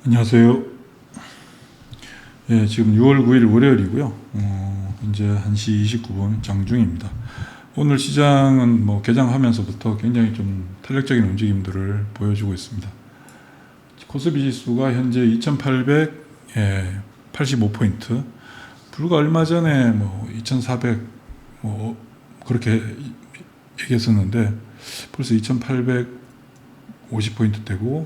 안녕하세요. 예, 지금 6월 9일 월요일이고요. 현재 1시 29분 장중입니다. 오늘 시장은 개장하면서부터 굉장히 좀 탄력적인 움직임들을 보여주고 있습니다. 코스피 지수가 현재 2,885포인트, 불과 얼마 전에 2,400 그렇게 얘기했었는데 벌써 2,850포인트 되고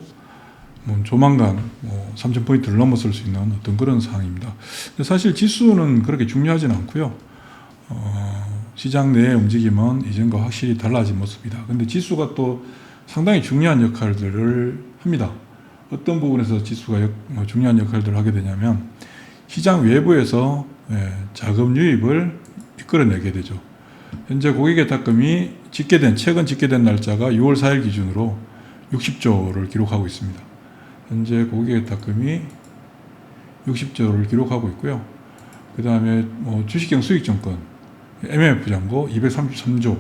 조만간 3,000포인트를 넘어설 수 있는 어떤 그런 상황입니다. 근데 사실 지수는 그렇게 중요하진 않고요. 시장 내의 움직임은 이전과 확실히 달라진 모습이다. 근데 지수가 또 상당히 중요한 역할들을 합니다. 어떤 부분에서 지수가 중요한 역할들을 하게 되냐면 시장 외부에서 자금 유입을 이끌어내게 되죠. 현재 고객의 탁금이 최근 집계된 날짜가 6월 4일 기준으로 60조를 기록하고 있습니다. 현재 고객의 탁금이 60조를 기록하고 있고요. 그 다음에 주식형 수익증권 MMF 잔고 233조,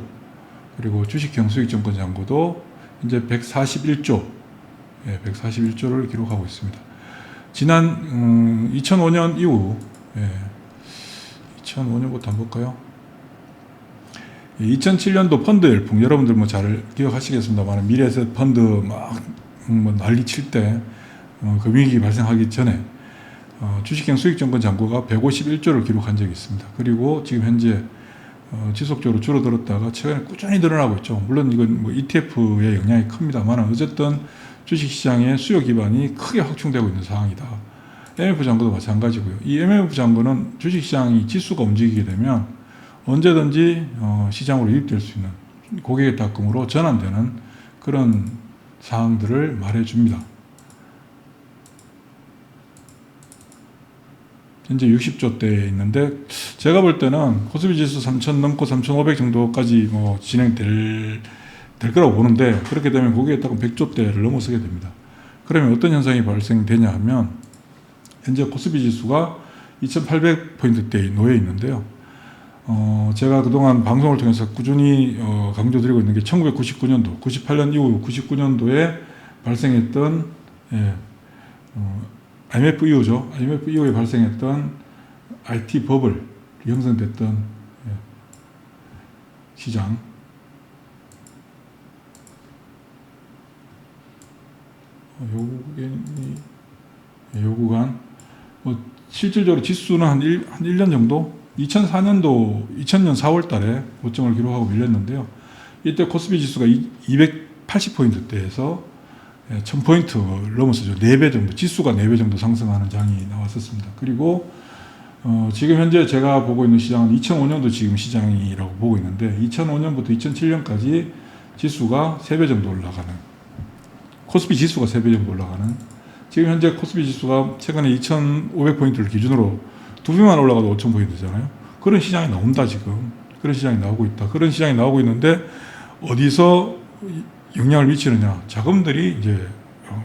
그리고 주식형 수익증권 잔고도 현재 141조, 141조를 기록하고 있습니다. 지난 2005년 이후, 2005년부터 한번 볼까요? 2007년도 펀드 열풍, 여러분들 잘 기억하시겠습니다만 미래에셋 펀드 난리 칠 때 금융위기 발생하기 전에 주식형 수익증권 잔고가 151조를 기록한 적이 있습니다. 그리고 지금 현재 지속적으로 줄어들었다가 최근에 꾸준히 늘어나고 있죠. 물론 이건 ETF의 영향이 큽니다만 어쨌든 주식시장의 수요 기반이 크게 확충되고 있는 상황이다. MF 잔고도 마찬가지고요. 이 MF 잔고는 주식시장이 지수가 움직이게 되면 언제든지 시장으로 유입될 수 있는 고객의 탁금으로 전환되는 그런 사항들을 말해줍니다. 현재 60조대에 있는데 제가 볼 때는 코스피 지수 3,000 넘고 3,500 정도까지 진행될 거라고 보는데, 그렇게 되면 고객의 탁금 100조대를 넘어서게 됩니다. 그러면 어떤 현상이 발생되냐 하면 현재 코스피 지수가 2,800포인트대에 놓여 있는데요. 제가 그동안 방송을 통해서 꾸준히 강조드리고 있는 게 1999년도, 98년 이후 99년도에 발생했던 IMF 이후죠. IMF 이후에 발생했던 IT 버블 형성됐던 시장. 요 구간 실질적으로 지수는 한 1년 정도, 2004년도 2000년 4월 달에 고점을 기록하고 밀렸는데요. 이때 코스피 지수가 280포인트대에서 1000포인트를 넘어서죠. 4배 정도, 지수가 4배 정도 상승하는 장이 나왔었습니다. 그리고 지금 현재 제가 보고 있는 시장은 2005년도 지금 시장이라고 보고 있는데 2005년부터 2007년까지 지수가 3배 정도 올라가는, 코스피 지수가 3배 정도 올라가는, 지금 현재 코스피 지수가 최근에 2500포인트를 기준으로 2배만 올라가도 5000포인트잖아요. 그런 시장이 나온다. 지금 그런 시장이 나오고 있다. 그런 시장이 나오고 있는데 어디서 영향을 미치느냐? 자금들이 이제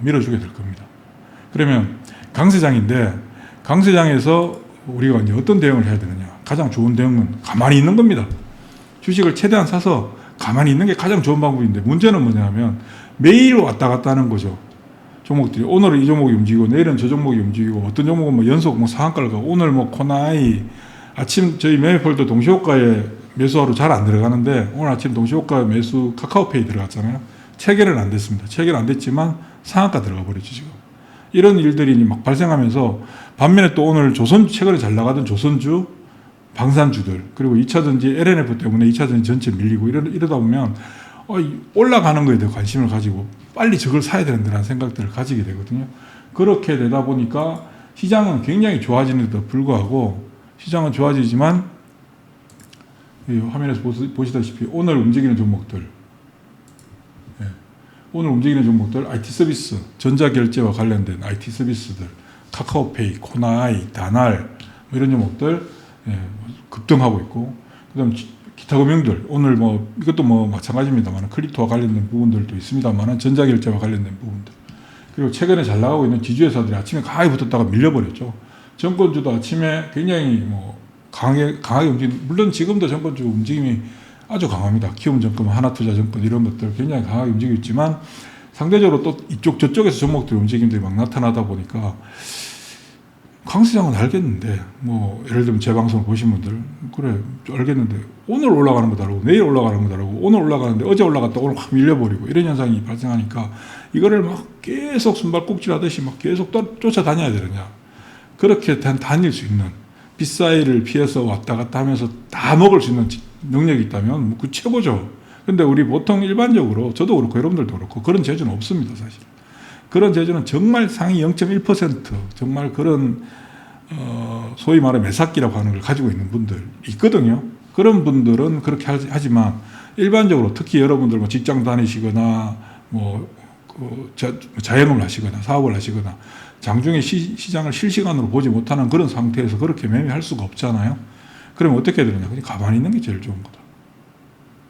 밀어주게 될 겁니다. 그러면 강세장인데 강세장에서 우리가 이제 어떤 대응을 해야 되느냐? 가장 좋은 대응은 가만히 있는 겁니다. 주식을 최대한 사서 가만히 있는 게 가장 좋은 방법인데, 문제는 뭐냐면 매일 왔다 갔다 하는 거죠. 종목들이 오늘은 이 종목이 움직이고 내일은 저 종목이 움직이고, 어떤 종목은 연속 상한가를 가고, 오늘 코나이 아침 저희 매매폴더 동시호가에 매수하러 잘 안 들어가는데 오늘 아침 동시호가 매수 카카오페이 들어갔잖아요. 체결은 안 됐습니다. 체결 안 됐지만 상한가 들어가 버렸죠. 지금 이런 일들이 발생하면서, 반면에 또 오늘 최근에 잘 나가던 조선주, 방산주들, 그리고 2차전지 LNF 때문에 2차전지 전체 밀리고 이러다 보면 올라가는 거에 대해 관심을 가지고 빨리 저걸 사야 되는데라는 생각들을 가지게 되거든요. 그렇게 되다 보니까 시장은 굉장히 좋아지는데도 불구하고, 시장은 좋아지지만 화면에서 보시다시피 오늘 움직이는 종목들, IT 서비스, 전자결제와 관련된 IT 서비스들, 카카오페이, 코나이, 다날 이런 종목들 급등하고 있고, 그다음 기타 금융들, 오늘 이것도 마찬가지입니다만 크립토와 관련된 부분들도 있습니다만 전자결제와 관련된 부분들, 그리고 최근에 잘 나가고 있는 지주회사들이 아침에 강하게 붙었다가 밀려버렸죠. 정권주도 아침에 굉장히 강하게 움직이는, 물론 지금도 정권주 움직임이 아주 강합니다. 키움증권, 하나투자증권 이런 것들 굉장히 강하게 움직이고 있지만 상대적으로 또 이쪽 저쪽에서 종목들 움직임들이 막 나타나다 보니까 강 시장은 알겠는데 뭐 예를 들면 제 방송을 보신 분들 그래 알겠는데 오늘 올라가는 거 다르고 내일 올라가는 거 다르고 오늘 올라가는데 어제 올라갔다 오늘 확 밀려버리고 이런 현상이 발생하니까 이거를 막 계속 숨발꼭질하듯이 막 계속 쫓아다녀야 되느냐, 그렇게 다닐 수 있는 빗사이를 피해서 왔다 갔다 하면서 다 먹을 수 있는 능력이 있다면 뭐 그 최고죠. 근데 우리 보통 일반적으로 저도 그렇고 여러분들도 그렇고 그런 재주는 없습니다. 사실 그런 재주는 정말 상위 0.1% 정말 그런 소위 말해 매삭기라고 하는 걸 가지고 있는 분들 있거든요. 그런 분들은 그렇게 하지만 일반적으로 특히 여러분들 뭐 직장 다니시거나 뭐 자영업을 하시거나 사업을 하시거나 장중에 시장을 실시간으로 보지 못하는 그런 상태에서 그렇게 매매할 수가 없잖아요. 그러면 어떻게 해야 되느냐? 그냥 가만히 있는 게 제일 좋은 거다.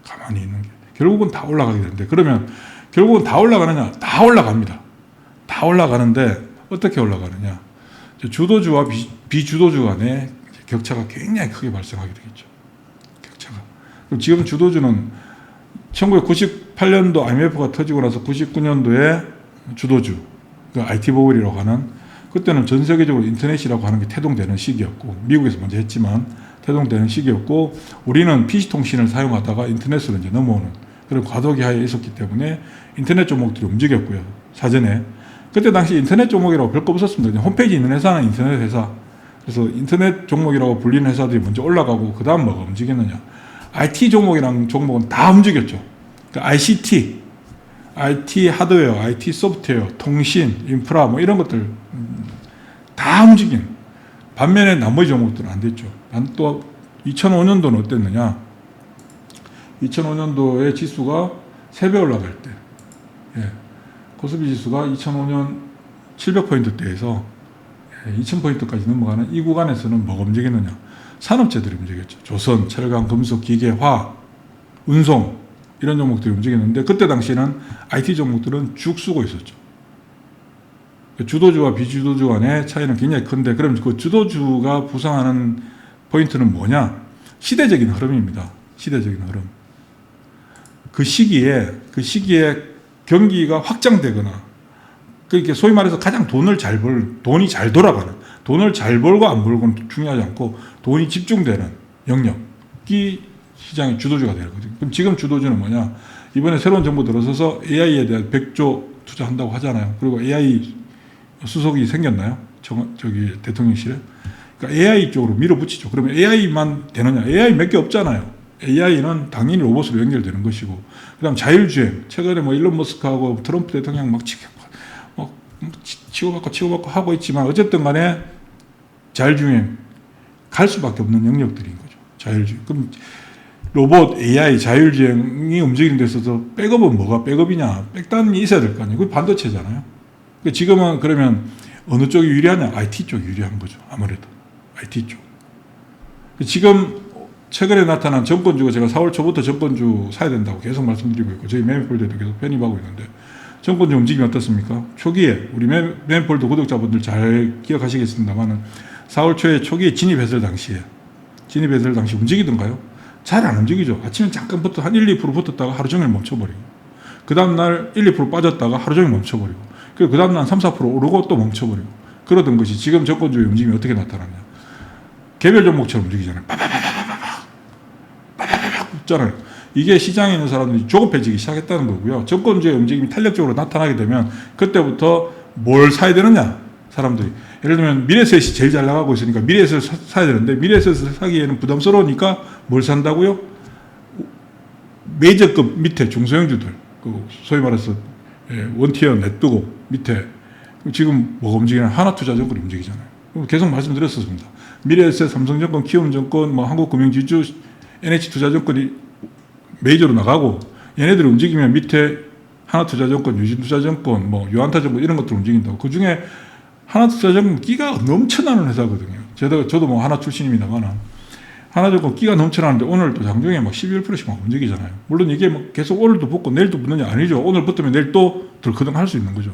가만히 있는 게. 결국은 다 올라가게 되는데, 그러면 결국은 다 올라가느냐? 다 올라갑니다. 다 올라가는데 어떻게 올라가느냐? 주도주와 비주도주 간의 격차가 굉장히 크게 발생하게 되겠죠. 격차가. 그럼 지금 주도주는 1998년도 IMF가 터지고 나서 99년도에 주도주, 그 IT 버블이라고 하는, 그때는 전 세계적으로 인터넷이라고 하는 게 태동되는 시기였고, 미국에서 먼저 했지만 태동되는 시기였고, 우리는 PC통신을 사용하다가 인터넷으로 이제 넘어오는 그런 과도기 하에 있었기 때문에 인터넷 종목들이 움직였고요. 사전에. 그때 당시 인터넷 종목이라고 별거 없었습니다. 홈페이지 있는 회사는 인터넷 회사. 그래서 인터넷 종목이라고 불리는 회사들이 먼저 올라가고, 그 다음 뭐가 움직였느냐. IT 종목이라는 종목은 다 움직였죠. 그러니까 IT 하드웨어, IT 소프트웨어, 통신, 인프라 뭐 이런 것들 다 움직인. 반면에 나머지 종목들은 안 됐죠. 또 2005년도는 어땠느냐. 2005년도에 지수가 3배 올라갈 때, 코스피 지수가 2005년 700포인트대에서 2000포인트까지 넘어가는 이 구간에서는 뭐가 움직이느냐. 산업재들이 움직였죠. 조선, 철강, 금속, 기계, 화학, 운송 이런 종목들이 움직였는데, 그때 당시에는 IT 종목들은 죽 쓰고 있었죠. 주도주와 비주도주 간의 차이는 굉장히 큰데, 그럼 그 주도주가 부상하는 포인트는 뭐냐? 시대적인 흐름입니다. 시대적인 흐름. 그 시기에 경기가 확장되거나, 그러니까 소위 말해서 가장 돈이 잘 돌아가는, 돈을 잘 벌고 안 벌고는 중요하지 않고 돈이 집중되는 영역이 시장의 주도주가 되거든요. 그럼 지금 주도주는 뭐냐? 이번에 새로운 정부 들어서서 AI에 대한 100조 투자한다고 하잖아요. 그리고 AI 수석이 생겼나요? 저기 대통령실에. 그러니까 AI 쪽으로 밀어붙이죠. 그러면 AI만 되느냐? AI 몇 개 없잖아요. AI는 당연히 로봇으로 연결되는 것이고, 그 다음 자율주행. 최근에 뭐 일론 머스크하고 트럼프 대통령 막 치고받고 하고 있지만, 어쨌든 간에 자율주행 갈 수밖에 없는 영역들인 거죠. 자율주행. 그럼 로봇, AI, 자율주행이 움직이는 데 있어서 백업은 뭐가 백업이냐? 백단이 있어야 될 거 아니에요. 그게 반도체잖아요. 지금은 그러면 어느 쪽이 유리하냐? IT 쪽이 유리한 거죠. 아무래도. IT 쪽. 지금 최근에 나타난 정권주가, 제가 4월 초부터 정권주 사야 된다고 계속 말씀드리고 있고, 저희 매매폴더도 계속 편입하고 있는데, 정권주 움직임이 어떻습니까? 초기에, 우리 매매폴더 구독자분들 잘 기억하시겠습니다만은, 4월 초에 초기에 진입했을 당시 움직이던가요? 잘 안 움직이죠. 아침에 잠깐 한 1, 2% 붙었다가 하루 종일 멈춰버리고, 그 다음날 1, 2% 빠졌다가 하루 종일 멈춰버리고, 그리고 그 다음날 3, 4% 오르고 또 멈춰버리고, 그러던 것이 지금 정권주의 움직임이 어떻게 나타나냐. 개별 종목처럼 움직이잖아요. 붙잖아요. 이게 시장에 있는 사람들이 조급해지기 시작했다는 거고요. 정권주의 움직임이 탄력적으로 나타나게 되면 그때부터 뭘 사야 되느냐, 사람들이. 예를 들면 미래에셋이 제일 잘 나가고 있으니까 미래에셋을 사야 되는데, 미래에셋을 사기에는 부담스러우니까 뭘 산다고요? 메이저급 밑에 중소형주들, 소위 말해서 원티어 냅두고 밑에 지금 뭐가 움직이냐? 하나투자증권이 움직이잖아요. 계속 말씀드렸었습니다. 미래에셋, 삼성증권, 키움증권, 뭐 한국금융지주, NH투자증권이 메이저로 나가고, 얘네들이 움직이면 밑에 하나투자증권, 유진투자증권, 뭐 유한타증권 이런 것들 움직인다고. 그 중에 하나투자증권 끼가 넘쳐나는 회사거든요. 저도 뭐 하나 출신입니다만, 하나증권 끼가 넘쳐나는데 오늘 또 장중에 막 11%씩 막 움직이잖아요. 물론 이게 뭐 계속 오늘도 붙고 내일도 붙느냐? 아니죠. 오늘 붙으면 내일 또 덜커덩 할 수 있는 거죠.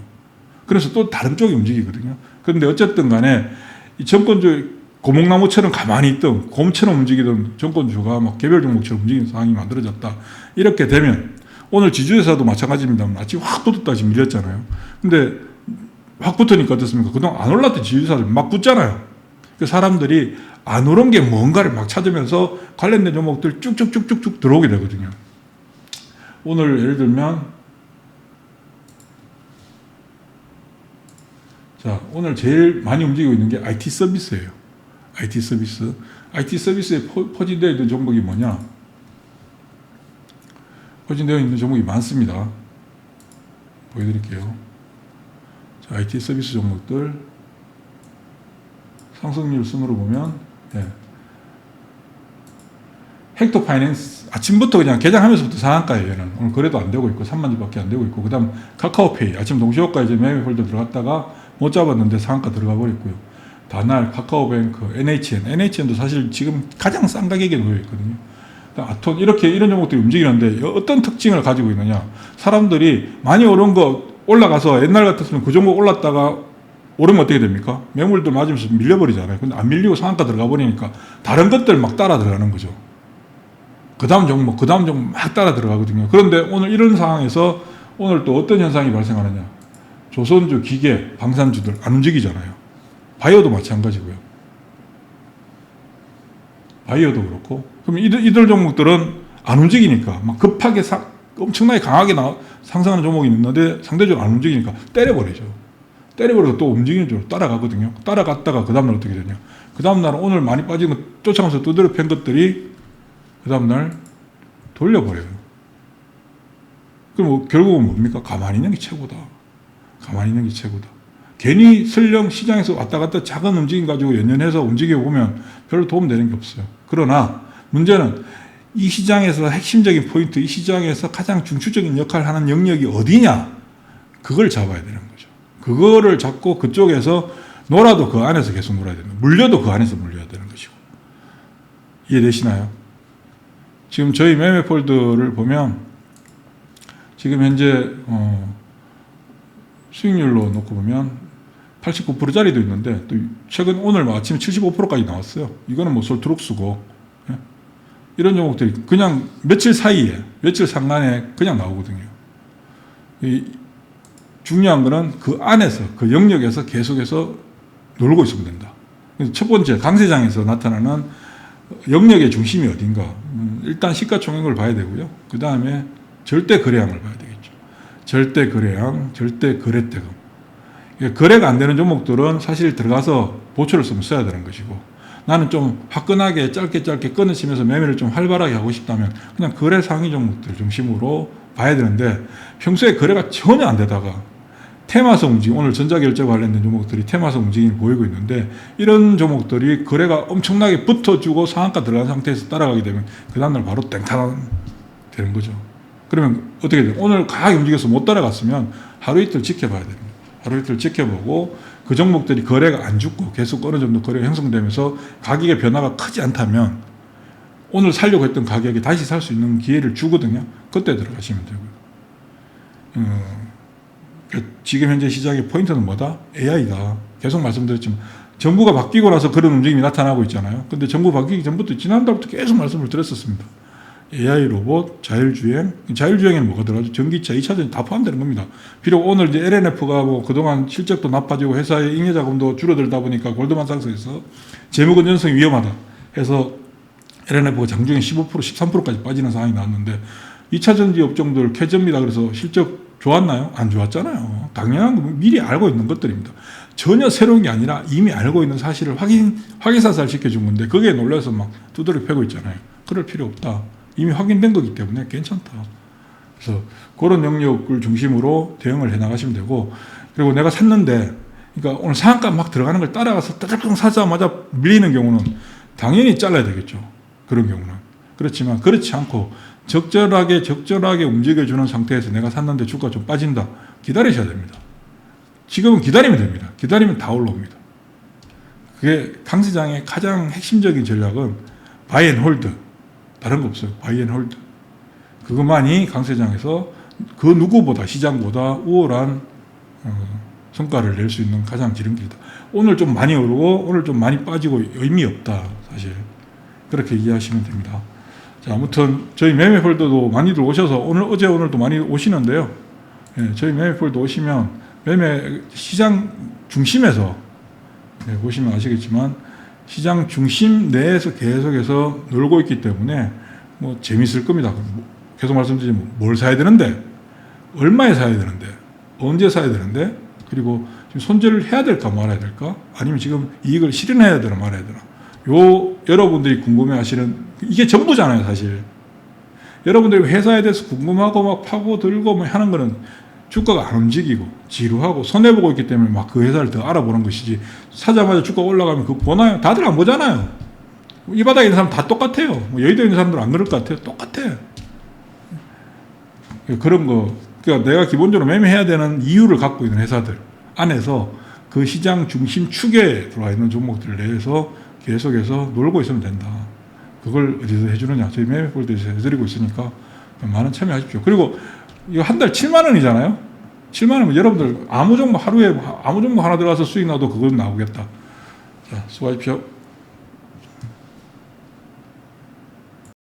그래서 또 다른 쪽이 움직이거든요. 그런데 어쨌든 간에 이 정권주 고목나무처럼 가만히 있던, 곰처럼 움직이던 정권주가 막 개별 종목처럼 움직이는 상황이 만들어졌다. 이렇게 되면 오늘 지주회사도 마찬가지입니다. 아침 확 돋았다 지금 밀렸잖아요. 근데 확 붙으니까 어떻습니까? 그동안 안 올랐던 지주회사들 막 붙잖아요. 그 사람들이 안 오른 게 뭔가를 막 찾으면서 관련된 종목들 쭉쭉쭉쭉쭉 들어오게 되거든요. 오늘 예를 들면 자, 오늘 제일 많이 움직이고 있는 게 IT 서비스예요. IT 서비스. IT 서비스에 포진되어 있는 종목이 뭐냐? 포진되어 있는 종목이 많습니다. 보여드릴게요. 자, IT 서비스 종목들 상승률 순으로 보면 헥토 파이낸스 아침부터 그냥 개장하면서부터 상한가예요. 얘는 오늘 거래도 안 되고 있고 3만 주밖에 안 되고 있고, 그 다음 카카오페이 아침 동시호가 이제 매매 홀더 들어갔다가 못 잡았는데 상한가 들어가 버렸고요. 다날, 카카오뱅크, NHN도 사실 지금 가장 싼 가격에 놓여 있거든요. 아톤 이렇게 이런 종목들이 움직이는데 어떤 특징을 가지고 있느냐? 사람들이 많이 오른 거 올라가서 옛날 같았으면 그 종목 올랐다가 오르면 어떻게 됩니까? 매물들 맞으면서 밀려버리잖아요. 근데 안 밀리고 상한가 들어가 버리니까 다른 것들 막 따라 들어가는 거죠. 그 다음 종목 막 따라 들어가거든요. 그런데 오늘 이런 상황에서 오늘 또 어떤 현상이 발생하느냐? 조선주, 기계, 방산주들 안 움직이잖아요. 바이오도 마찬가지고요. 바이오도 그렇고. 그럼 이들 종목들은 안 움직이니까 막 급하게 엄청나게 강하게 상승하는 종목이 있는데 상대적으로 안 움직이니까 때려버리죠. 때려버리고 또 움직이는 쪽으로 따라가거든요. 따라갔다가 그 다음날 어떻게 되냐? 그 다음날 오늘 많이 빠진 거 쫓아가면서 두드려 팬 것들이 그 다음날 돌려버려요. 그럼 뭐 결국은 뭡니까? 가만히 있는 게 최고다. 가만히 있는 게 최고다. 괜히 설령 시장에서 왔다 갔다 작은 움직임 가지고 연연해서 움직여보면 별로 도움되는 게 없어요. 그러나 문제는 이 시장에서 핵심적인 포인트, 이 시장에서 가장 중추적인 역할을 하는 영역이 어디냐? 그걸 잡아야 되는 거죠. 그거를 잡고 그쪽에서 놀아도 그 안에서 계속 놀아야 되는 거예요. 물려도 그 안에서 물려야 되는 것이고. 이해되시나요? 지금 저희 매매 폴더를 보면 지금 현재 수익률로 놓고 보면 89%짜리도 있는데 또 최근 오늘 아침에 75%까지 나왔어요. 이거는 뭐 솔트룩스고 이런 종목들이 그냥 며칠 사이에 며칠 상간에 그냥 나오거든요. 중요한 거는 그 안에서 그 영역에서 계속해서 놀고 있으면 된다. 첫 번째 강세장에서 나타나는 영역의 중심이 어딘가. 일단 시가총액을 봐야 되고요. 그 다음에 절대 거래량을 봐야 되겠죠. 절대 거래량, 절대 거래대금. 거래가 안 되는 종목들은 사실 들어가서 보초를 쓰면 써야 되는 것이고, 나는 좀 화끈하게 짧게 끊어치면서 매매를 좀 활발하게 하고 싶다면 그냥 거래 상위 종목들 중심으로 봐야 되는데, 평소에 거래가 전혀 안 되다가 테마성 움직임, 오늘 전자결제 관련된 종목들이 테마성 움직임을 보이고 있는데, 이런 종목들이 거래가 엄청나게 붙어주고 상한가 들어간 상태에서 따라가게 되면 그 다음날 바로 땡탄 되는 거죠. 그러면 어떻게 돼요? 오늘 강하게 움직여서 못 따라갔으면 하루 이틀 지켜봐야 됩니다. 하루 이틀 지켜보고 그 종목들이 거래가 안 죽고 계속 어느 정도 거래가 형성되면서 가격의 변화가 크지 않다면 오늘 살려고 했던 가격에 다시 살 수 있는 기회를 주거든요. 그때 들어가시면 되고요. 지금 현재 시장의 포인트는 뭐다? AI다. 계속 말씀드렸지만 정부가 바뀌고 나서 그런 움직임이 나타나고 있잖아요. 근데 정부 바뀌기 전부터 지난달부터 계속 말씀을 드렸었습니다. AI 로봇, 자율주행에는 뭐가 들어가죠? 전기차, 2차전지 다 포함되는 겁니다. 비록 오늘 이제 LNF가 뭐 그동안 실적도 나빠지고 회사의 잉여자금도 줄어들다 보니까 골드만삭스에서 재무건전성이 위험하다 해서 LNF가 장중에 15%, 13%까지 빠지는 상황이 나왔는데 2차전지 업종들 쾌저입니다. 그래서 실적 좋았나요? 안 좋았잖아요. 당연한 거 미리 알고 있는 것들입니다. 전혀 새로운 게 아니라 이미 알고 있는 사실을 확인사살 시켜준 건데 거기에 놀라서 막 두드려 패고 있잖아요. 그럴 필요 없다. 이미 확인된 거기 때문에 괜찮다. 그래서 그런 영역을 중심으로 대응을 해나가시면 되고, 그리고 내가 샀는데, 그러니까 오늘 상한가 막 들어가는 걸 따라가서 따닥따닥 사자마자 밀리는 경우는 당연히 잘라야 되겠죠. 그런 경우는. 그렇지만 그렇지 않고 적절하게 움직여주는 상태에서 내가 샀는데 주가 좀 빠진다. 기다리셔야 됩니다. 지금은 기다리면 됩니다. 기다리면 다 올라옵니다. 그게 강시장의 가장 핵심적인 전략은 바이 앤 홀드. 다른 거 없어요. 바이 앤 홀드. 그것만이 강세장에서 그 누구보다 시장보다 우월한 성과를 낼 수 있는 가장 지름길이다. 오늘 좀 많이 오르고 오늘 좀 많이 빠지고 의미 없다. 사실 그렇게 이해하시면 됩니다. 자, 아무튼 저희 매매폴더도 많이들 오셔서 어제 오늘도 많이 오시는데요. 예, 저희 매매폴더 오시면 매매 시장 중심에서 보시면 아시겠지만 시장 중심 내에서 계속해서 놀고 있기 때문에 뭐 재밌을 겁니다. 계속 말씀드리면 뭘 사야 되는데, 얼마에 사야 되는데, 언제 사야 되는데, 그리고 지금 손절을 해야 될까 말아야 될까, 아니면 지금 이익을 실현해야 되나 말아야 되나, 요 여러분들이 궁금해하시는 이게 전부잖아요. 사실 여러분들이 회사에 대해서 궁금하고 막 파고들고 뭐 하는 거는 주가가 안 움직이고 지루하고 손해보고 있기 때문에 막 그 회사를 더 알아보는 것이지, 사자마자 주가 올라가면 그거 보나요? 다들 안 보잖아요. 이 바닥에 있는 사람 다 똑같아요. 뭐 여의도에 있는 사람들은 안 그럴 것 같아요. 똑같아. 그런 거, 그러니까 내가 기본적으로 매매해야 되는 이유를 갖고 있는 회사들 안에서 그 시장 중심 축에 들어와 있는 종목들 내에서 계속해서 놀고 있으면 된다. 그걸 어디서 해주느냐? 저희 매매폴더에서 해드리고 있으니까 많은 참여하십시오. 그리고 이거 한 달 7만 원이잖아요. 7만 원이면 여러분들 아무 종목 하루에 아무 종목 하나 들어가서 수익 나도 그건 나오겠다. 자, 수고하십시오.